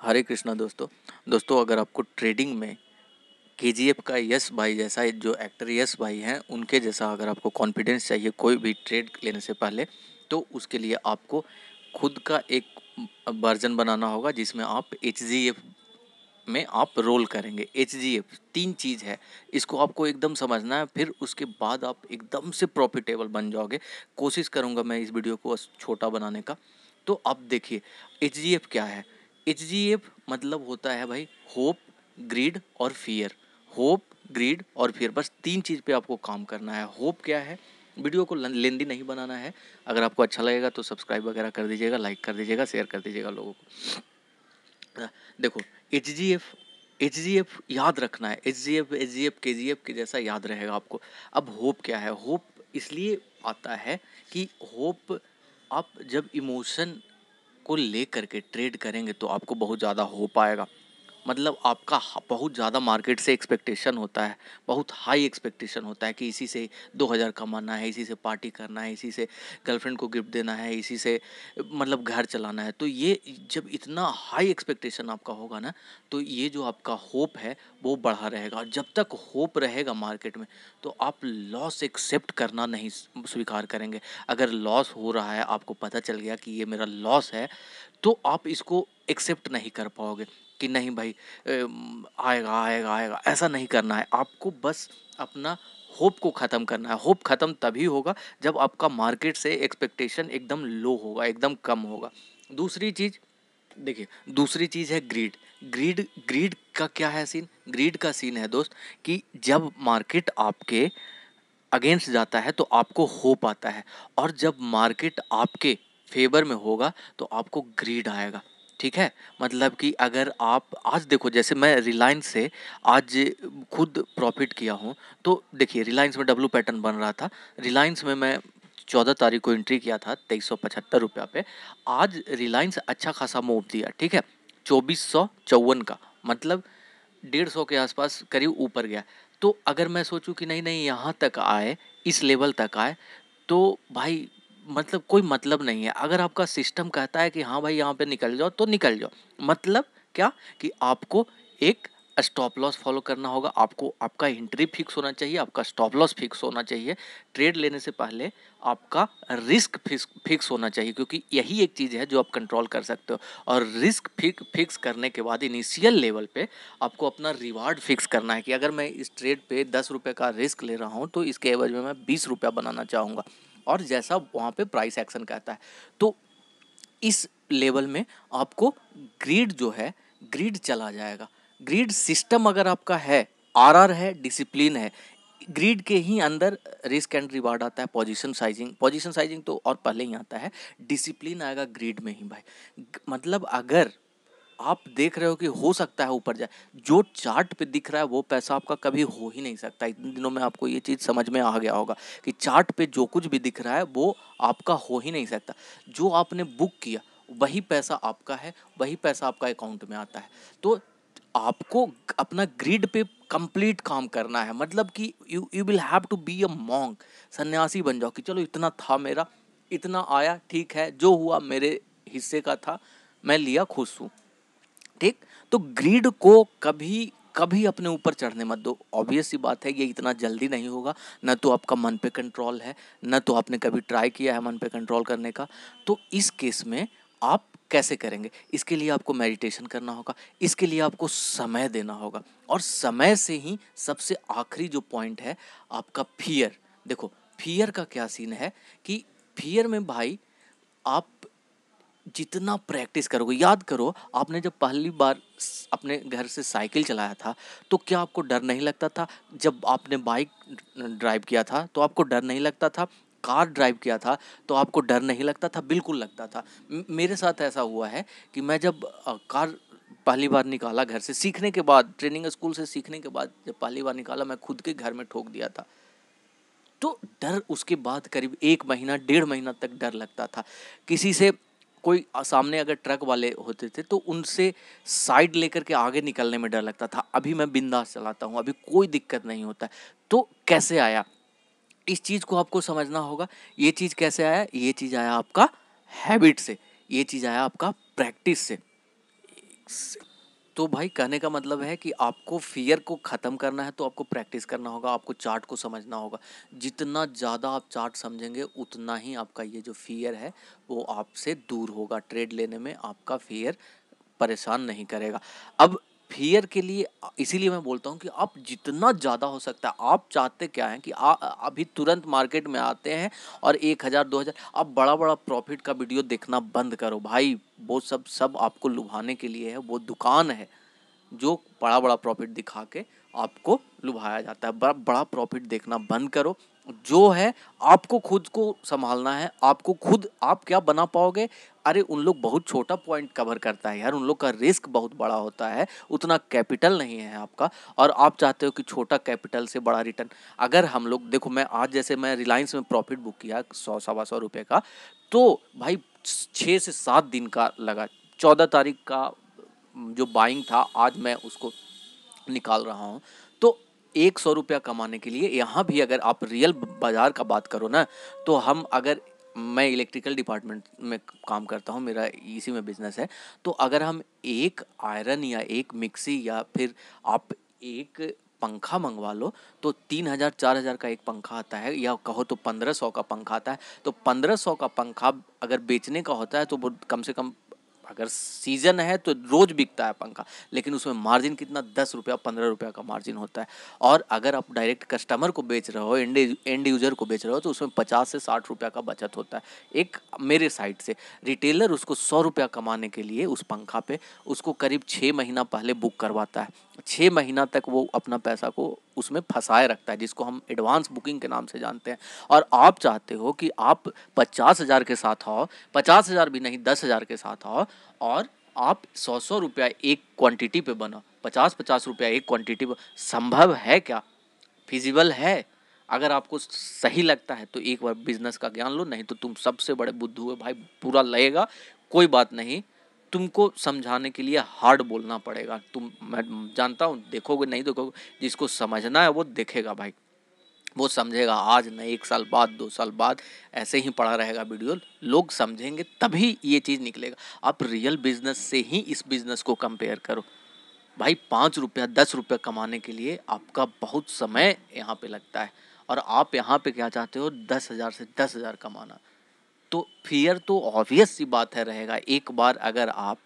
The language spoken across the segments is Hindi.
हरे कृष्णा दोस्तों अगर आपको ट्रेडिंग में केजीएफ का यश भाई जैसा जो एक्टर यश भाई हैं उनके जैसा अगर आपको कॉन्फिडेंस चाहिए कोई भी ट्रेड लेने से पहले, तो उसके लिए आपको खुद का एक वर्जन बनाना होगा जिसमें आप एचजीएफ में आप रोल करेंगे। एचजीएफ 3 चीज़ है, इसको आपको एकदम समझना है, फिर उसके बाद आप एकदम से प्रॉफिटेबल बन जाओगे। कोशिश करूँगा मैं इस वीडियो को छोटा बनाने का। तो आप देखिए एचजीएफ क्या है। एचजीएफ मतलब होता है भाई होप, ग्रीड और फियर। होप, ग्रीड और फियर, बस 3 चीज़ पे आपको काम करना है। होप क्या है, वीडियो को लेंदी नहीं बनाना है। अगर आपको अच्छा लगेगा तो सब्सक्राइब वगैरह कर दीजिएगा, लाइक कर दीजिएगा, शेयर कर दीजिएगा लोगों को। देखो एच जी एफ याद रखना है। एच जी एफ के जैसा याद रहेगा आपको। अब होप क्या है, होप इसलिए आता है कि होप आप जब इमोशन को लेकर के ट्रेड करेंगे तो आपको बहुत ज़्यादा होप आएगा। मतलब आपका बहुत ज़्यादा मार्केट से एक्सपेक्टेशन होता है, बहुत हाई एक्सपेक्टेशन होता है कि इसी से 2000 कमाना है, इसी से पार्टी करना है, इसी से गर्लफ्रेंड को गिफ्ट देना है, इसी से मतलब घर चलाना है। तो ये जब इतना हाई एक्सपेक्टेशन आपका होगा ना, तो ये जो आपका होप है वो बढ़ा रहेगा। जब तक होप रहेगा मार्केट में तो आप लॉस एक्सेप्ट करना नहीं स्वीकार करेंगे। अगर लॉस हो रहा है, आपको पता चल गया कि ये मेरा लॉस है, तो आप इसको एक्सेप्ट नहीं कर पाओगे कि नहीं भाई आएगा आएगा आएगा। ऐसा नहीं करना है आपको, बस अपना होप को ख़त्म करना है। होप ख़त्म तभी होगा जब आपका मार्केट से एक्सपेक्टेशन एकदम लो होगा, एकदम कम होगा। दूसरी चीज़ देखिए, दूसरी चीज़ है ग्रीड। ग्रीड का क्या है सीन? ग्रीड का सीन है दोस्त कि जब मार्केट आपके अगेंस्ट जाता है तो आपको होप आता है, और जब मार्केट आपके फेवर में होगा तो आपको ग्रीड आएगा। ठीक है, मतलब कि अगर आप आज देखो, जैसे मैं रिलायंस से आज खुद प्रॉफिट किया हूँ। तो देखिए रिलायंस में डब्लू पैटर्न बन रहा था। रिलायंस में मैं 14 तारीख को एंट्री किया था 2375 रुपया पे। आज रिलायंस अच्छा खासा मूव दिया, ठीक है, 2454 का, मतलब 150 के आसपास करीब ऊपर गया। तो अगर मैं सोचूं कि नहीं नहीं यहाँ तक आए, इस लेवल तक आए, तो भाई मतलब कोई मतलब नहीं है। अगर आपका सिस्टम कहता है कि हाँ भाई यहाँ पे निकल जाओ तो निकल जाओ। मतलब क्या कि आपको एक स्टॉप लॉस फॉलो करना होगा, आपको आपका एंट्री फिक्स होना चाहिए, आपका स्टॉप लॉस फिक्स होना चाहिए। ट्रेड लेने से पहले आपका रिस्क फिक्स होना चाहिए, क्योंकि यही एक चीज़ है जो आप कंट्रोल कर सकते हो। और रिस्क फिक्स करने के बाद इनिशियल लेवल पे आपको अपना रिवार्ड फिक्स करना है कि अगर मैं इस ट्रेड पे 10 रुपये का रिस्क ले रहा हूँ तो इसके एवज में मैं 20 रुपया बनाना चाहूँगा, और जैसा वहाँ पे प्राइस एक्शन कहता है। तो इस लेवल में आपको ग्रिड जो है, ग्रिड चला जाएगा। ग्रिड सिस्टम अगर आपका है, आरआर है, डिसिप्लिन है, ग्रिड के ही अंदर रिस्क एंड रिवार्ड आता है। पोजीशन साइजिंग तो और पहले ही आता है, डिसिप्लिन आएगा ग्रिड में ही भाई। मतलब अगर आप देख रहे हो कि हो सकता है ऊपर जाए, जो चार्ट पे दिख रहा है वो पैसा आपका कभी हो ही नहीं सकता। इतने दिनों में आपको ये चीज़ समझ में आ गया होगा कि चार्ट पे जो कुछ भी दिख रहा है वो आपका हो ही नहीं सकता। जो आपने बुक किया वही पैसा आपका है, वही पैसा आपका अकाउंट में आता है। तो आपको अपना ग्रिड पे कंप्लीट काम करना है। मतलब कि you you will have to be a monk, सन्यासी बन जाओ कि चलो इतना था मेरा, इतना आया, ठीक है, जो हुआ मेरे हिस्से का था, मैं लिया, खुश हूँ। ठीक, तो ग्रीड को कभी कभी अपने ऊपर चढ़ने मत दो। ऑब्वियस सी बात है, ये इतना जल्दी नहीं होगा। न तो आपका मन पे कंट्रोल है, न तो आपने कभी ट्राई किया है मन पे कंट्रोल करने का। तो इस केस में आप कैसे करेंगे? इसके लिए आपको मेडिटेशन करना होगा, इसके लिए आपको समय देना होगा। और समय से ही सबसे आखिरी जो पॉइंट है आपका फियर। देखो फियर का क्या सीन है कि फियर में भाई आप जितना प्रैक्टिस करोगे, याद करो आपने जब पहली बार अपने घर से साइकिल चलाया था तो क्या आपको डर नहीं लगता था? जब आपने बाइक ड्राइव किया था तो आपको डर नहीं लगता था? कार ड्राइव किया था तो आपको डर नहीं लगता था? बिल्कुल लगता था। मेरे साथ ऐसा हुआ है कि मैं जब कार पहली बार निकाला घर से सीखने के बाद, ट्रेनिंग स्कूल से सीखने के बाद जब पहली बार निकाला, मैं खुद के घर में ठोक दिया था। तो डर उसके बाद करीब 1 महीना 1.5 महीना तक डर लगता था। किसी से कोई सामने अगर ट्रक वाले होते थे तो उनसे साइड लेकर के आगे निकलने में डर लगता था। अभी मैं बिंदास चलाता हूँ, अभी कोई दिक्कत नहीं होता। तो कैसे आया, इस चीज़ को आपको समझना होगा। ये चीज़ कैसे आया? ये चीज़ आया आपका हैबिट से, ये चीज़ आया आपका प्रैक्टिस से। तो भाई कहने का मतलब है कि आपको फ़ियर को ख़त्म करना है तो आपको प्रैक्टिस करना होगा, आपको चार्ट को समझना होगा। जितना ज़्यादा आप चार्ट समझेंगे उतना ही आपका ये जो फ़ियर है वो आपसे दूर होगा। ट्रेड लेने में आपका फ़ियर परेशान नहीं करेगा। अब फ़ियर के लिए इसीलिए मैं बोलता हूँ कि आप जितना ज़्यादा हो सकता है, आप चाहते क्या हैं कि अभी तुरंत मार्केट में आते हैं और 1000 2000 आप बड़ा-बड़ा प्रॉफ़िट का वीडियो देखना बंद करो भाई। वो सब आपको लुभाने के लिए है, वो दुकान है जो बड़ा बड़ा प्रॉफिट दिखा के आपको लुभाया जाता है। बड़ा बड़ा प्रॉफिट देखना बंद करो। जो है आपको खुद को संभालना है, आपको खुद आप क्या बना पाओगे। अरे उन लोग बहुत छोटा पॉइंट कवर करता है यार, उन लोग का रिस्क बहुत बड़ा होता है, उतना कैपिटल नहीं है आपका और आप चाहते हो कि छोटा कैपिटल से बड़ा रिटर्न। अगर हम लोग देखो, मैं आज जैसे मैं रिलायंस में प्रॉफिट बुक किया 100 सवा 100 रुपये का, तो भाई 6 से 7 दिन का लगा। 14 तारीख का जो बाइंग था आज मैं उसको निकाल रहा हूँ। तो 100 रुपया कमाने के लिए यहाँ भी अगर आप रियल बाजार का बात करो ना, तो हम अगर मैं इलेक्ट्रिकल डिपार्टमेंट में काम करता हूँ, मेरा इसी में बिजनेस है। तो अगर हम एक आयरन या एक मिक्सी या फिर आप एक पंखा मंगवा लो, तो 3000 4000 का एक पंखा आता है, या कहो तो 1500 का पंखा आता है। तो 1500 का पंखा अगर बेचने का होता है तो वो कम से कम, अगर सीजन है तो रोज बिकता है पंखा, लेकिन उसमें मार्जिन कितना 10 रुपया 15 रुपया का मार्जिन होता है। और अगर आप डायरेक्ट कस्टमर को बेच रहे हो, एंड यूजर को बेच रहे हो, तो उसमें 50 से 60 रुपया का बचत होता है एक मेरे साइड से। रिटेलर उसको 100 रुपया कमाने के लिए उस पंखा पे उसको करीब 6 महीना पहले बुक करवाता है। 6 महीना तक वो अपना पैसा को उसमें फंसाए रखता है, जिसको हम एडवांस बुकिंग के नाम से जानते हैं। और आप चाहते हो कि आप 50,000 के साथ आओ, 50,000 भी नहीं 10,000 के साथ आओ, और आप 100-100 रुपया एक क्वांटिटी पे बनाओ, 50-50 रुपया एक क्वांटिटी पे। संभव है क्या? फिजिबल है? अगर आपको सही लगता है तो एक बार बिजनेस का ज्ञान लो, नहीं तो तुम सबसे बड़े बुद्धू हो भाई। पूरा लगेगा, कोई बात नहीं, तुमको समझाने के लिए हार्ड बोलना पड़ेगा। मैं जानता हूँ, देखोगे नहीं देखोगे, जिसको समझना है वो देखेगा भाई, वो समझेगा। आज नहीं, 1 साल बाद 2 साल बाद ऐसे ही पड़ा रहेगा वीडियो, लोग समझेंगे तभी ये चीज़ निकलेगा। आप रियल बिजनेस से ही इस बिजनेस को कंपेयर करो भाई। 5 रुपया 10 रुपया कमाने के लिए आपका बहुत समय यहाँ पे लगता है, और आप यहाँ पे क्या चाहते हो, 10,000 से 10,000 कमाना। तो फियर तो ऑब्वियस सी बात है रहेगा। एक बार अगर आप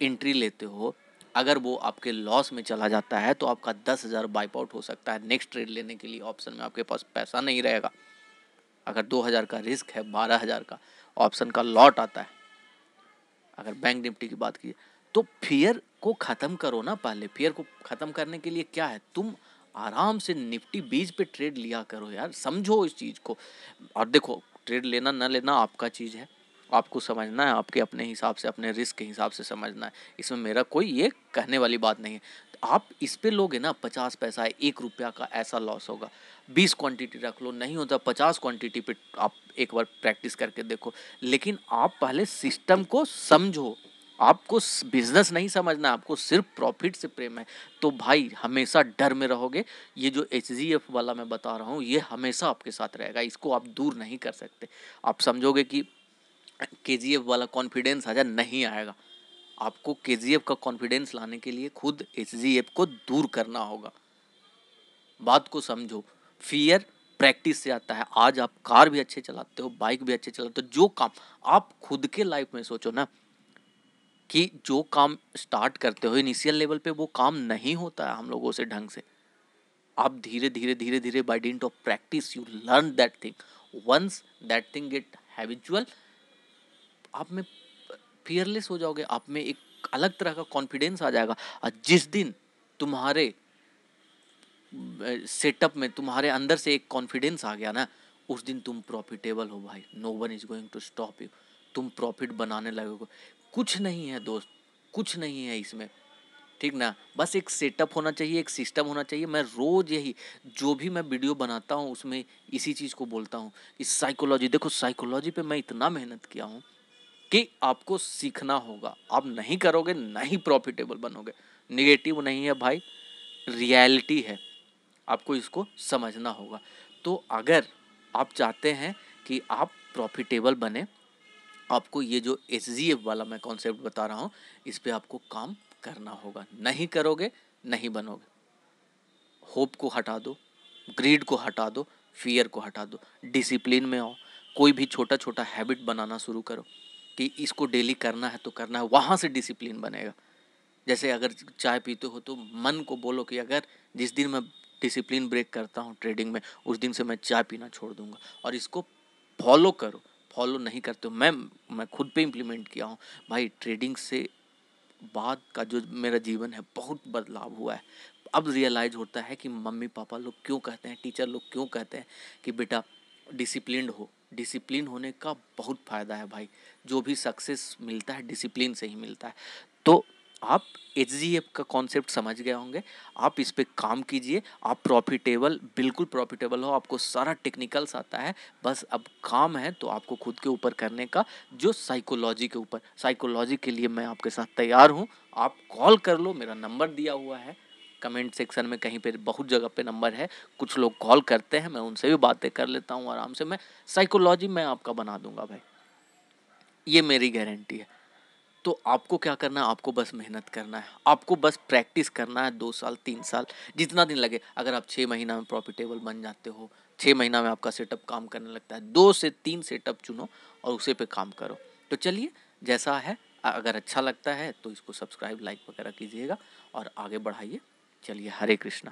एंट्री लेते हो, अगर वो आपके लॉस में चला जाता है तो आपका 10,000 वाइप आउट हो सकता है। नेक्स्ट ट्रेड लेने के लिए ऑप्शन में आपके पास पैसा नहीं रहेगा। अगर 2,000 का रिस्क है, 12,000 का ऑप्शन का लॉट आता है, अगर बैंक निफ्टी की बात कीजिए, तो फियर को ख़त्म करो ना। पहले फियर को ख़त्म करने के लिए क्या है, तुम आराम से निफ्टी 20 पे ट्रेड लिया करो यार, समझो इस चीज़ को। और देखो, ट्रेड लेना ना लेना आपका चीज़ है, आपको समझना है, आपके अपने हिसाब से, अपने रिस्क के हिसाब से समझना है। इसमें मेरा कोई ये कहने वाली बात नहीं है। आप इस पे लोगे ना 50 पैसा 1 रुपया का ऐसा लॉस होगा। 20 क्वांटिटी रख लो, नहीं होता 50 क्वांटिटी पे आप एक बार प्रैक्टिस करके देखो। लेकिन आप पहले सिस्टम को समझो। आपको बिजनेस नहीं समझना, आपको सिर्फ प्रॉफिट से प्रेम है, तो भाई हमेशा डर में रहोगे। ये जो HGF वाला मैं बता रहा हूँ, ये हमेशा आपके साथ रहेगा, इसको आप दूर नहीं कर सकते। आप समझोगे कि KGF वाला कॉन्फिडेंस आ जाए, नहीं आएगा। आपको KGF का कॉन्फिडेंस लाने के लिए खुद HGF को दूर करना होगा। बात को समझो, फियर प्रैक्टिस से आता है। आज आप कार भी अच्छे चलाते हो, बाइक भी अच्छे चलाते हो, जो काम आप खुद के लाइफ में सोचो ना, कि जो काम स्टार्ट करते हो इनिशियल लेवल पे, वो काम नहीं होता है हम लोगों से ढंग से। आप धीरे धीरे धीरे धीरे by dint of practice you learn that thing. Once that thing get habitual, आप में फियरलेस हो जाओगे, आप में एक अलग तरह का कॉन्फिडेंस आ जाएगा। और जिस दिन तुम्हारे सेटअप में तुम्हारे अंदर से एक कॉन्फिडेंस आ गया ना, उस दिन तुम प्रॉफिटेबल हो भाई। No one is going to stop you. तुम प्रॉफिट बनाने लगोगे। कुछ नहीं है दोस्त, कुछ नहीं है इसमें, ठीक ना। बस एक सेटअप होना चाहिए, एक सिस्टम होना चाहिए। मैं रोज यही, जो भी मैं वीडियो बनाता हूँ उसमें इसी चीज़ को बोलता हूँ। इस साइकोलॉजी, देखो साइकोलॉजी पे मैं इतना मेहनत किया हूँ कि आपको सीखना होगा। आप नहीं करोगे, नहीं प्रॉफिटेबल बनोगे। निगेटिव नहीं है भाई, रियलिटी है, आपको इसको समझना होगा। तो अगर आप चाहते हैं कि आप प्रॉफिटेबल बने, आपको ये जो एचजीएफ वाला मैं कॉन्सेप्ट बता रहा हूँ, इस पे आपको काम करना होगा। नहीं करोगे नहीं बनोगे। होप को हटा दो, ग्रीड को हटा दो, फियर को हटा दो, डिसिप्लिन में आओ। कोई भी छोटा छोटा हैबिट बनाना शुरू करो कि इसको डेली करना है तो करना है, वहाँ से डिसिप्लिन बनेगा। जैसे अगर चाय पीते हो तो मन को बोलो कि अगर जिस दिन मैं डिसिप्लिन ब्रेक करता हूँ ट्रेडिंग में, उस दिन से मैं चाय पीना छोड़ दूंगा, और इसको फॉलो करो। फॉलो नहीं करते हो, मैं खुद पे इम्प्लीमेंट किया हूँ भाई। ट्रेडिंग से बाद का जो मेरा जीवन है बहुत बदलाव हुआ है। अब रियलाइज होता है कि मम्मी पापा लोग क्यों कहते हैं, टीचर लोग क्यों कहते हैं कि बेटा डिसिप्लिन्ड हो। डिसिप्लिन होने का बहुत फ़ायदा है भाई। जो भी सक्सेस मिलता है डिसिप्लिन से ही मिलता है। तो आप एचजीएफ का कॉन्सेप्ट समझ गए होंगे। आप इस पे काम कीजिए, आप प्रॉफिटेबल, बिल्कुल प्रॉफिटेबल हो। आपको सारा टेक्निकल्स आता है, बस अब काम है तो आपको खुद के ऊपर करने का, जो साइकोलॉजी के ऊपर। साइकोलॉजी के लिए मैं आपके साथ तैयार हूँ। आप कॉल कर लो, मेरा नंबर दिया हुआ है कमेंट सेक्शन में, कहीं पे बहुत जगह पे नंबर है। कुछ लोग कॉल करते हैं, मैं उनसे भी बातें कर लेता हूँ आराम से। मैं साइकोलॉजी मैं आपका बना दूंगा भाई, ये मेरी गारंटी है। तो आपको क्या करना है, आपको बस मेहनत करना है, आपको बस प्रैक्टिस करना है। 2 साल 3 साल जितना दिन लगे। अगर आप 6 महीना में प्रॉफिटेबल बन जाते हो, 6 महीना में आपका सेटअप काम करने लगता है, 2 से 3 सेटअप चुनो और उसे पे काम करो। तो चलिए, जैसा है, अगर अच्छा लगता है तो इसको सब्सक्राइब लाइक वगैरह कीजिएगा और आगे बढ़ाइए। चलिए, हरे कृष्णा।